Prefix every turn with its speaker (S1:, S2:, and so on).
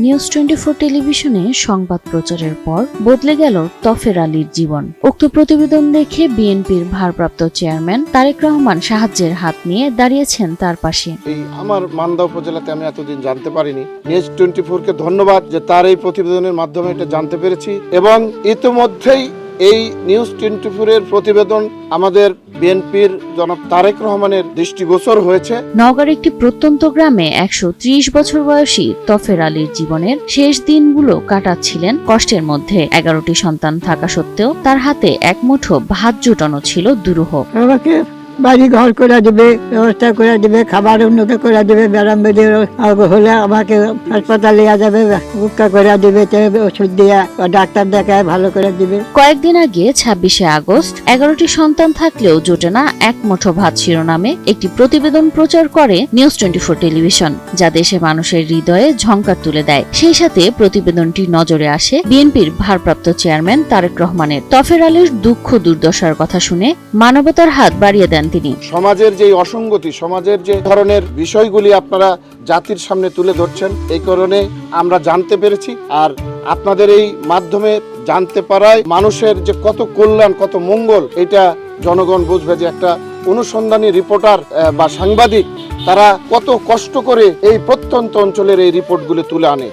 S1: News 24 টেলিভিশনে সংবাদ প্রচারের পর বদলে গেল তফের আলীর জীবন। উক্ত প্রতিবেদন দেখে বিএনপির ভারপ্রাপ্ত চেয়ারম্যান তারেক রহমান সাহায্যের হাত নিয়ে দাঁড়িয়েছেন তার পাশে।
S2: এই আমার মান্দা উপজেলাতে আমি এতদিন জানতে পারিনি। নিউজ 24 কে ধন্যবাদ যে তার এই প্রতিবেদনের মাধ্যমে এটা জানতে পেরেছি এবং ইতিমধ্যেই এই নিউজ 24 এর প্রতিবেদন আমাদের বিএনপির জনাব তারেক রহমানের দৃষ্টিগোচর হয়েছে।
S1: নওগাঁর একটি প্রত্যন্ত গ্রামে 130 বছর বয়সী তফের আলীর জীবনের শেষ দিনগুলো কাটাচ্ছিলেন কষ্টের মধ্যে। 11টি সন্তান থাকা সত্ত্বেও তার হাতে এক মুঠো ভাত জোটানো ছিল দুরূহ।
S3: আমাকে বাড়ি ঘর করে দিবে, ব্যবস্থা করে দিবে, খাবার উন্নত করে দিবে, ব্যারাম বেঁধে হলে আমাকে হাসপাতালে নেওয়া যাবে, উপকা করে দিবে, ওষুধ দিয়ে ডাক্তার দেখায় ভালো করে দিবে।
S1: কয়েকদিন আগে 26শে আগস্ট 11টি সন্তান থাকলেও জোটে না এক মুঠো ভাত শিরোনামে একটি প্রতিবেদন প্রচার করে নিউজ 24 টেলিভিশন, যা দেশের মানুষের হৃদয়ে ঝংকার তুলে দেয়। সেই সাথে প্রতিবেদনটি নজরে আসে বিএনপির ভারপ্রাপ্ত চেয়ারম্যান তারেক রহমানের। তফের আলীর দুঃখ দুর্দশার কথা শুনে মানবতার হাত বাড়িয়ে দেন তিনি।
S2: সমাজের যে অসঙ্গতি, সমাজের যে ধরনের বিষয়গুলি আপনারা জাতির সামনে তুলে ধরছেন, এই কারণে আমরা জানতে পেরেছি। আর আপনাদের এই মাধ্যমে জানতে পারায় মানুষের যে কত কল্যাণ, কত মঙ্গল, এটা জনগণ বুঝবে যে একটা অনুসন্ধানী রিপোর্টার বা সাংবাদিক তারা কত কষ্ট করে এই প্রত্যন্ত অঞ্চলের এই রিপোর্টগুলি তুলে আনে।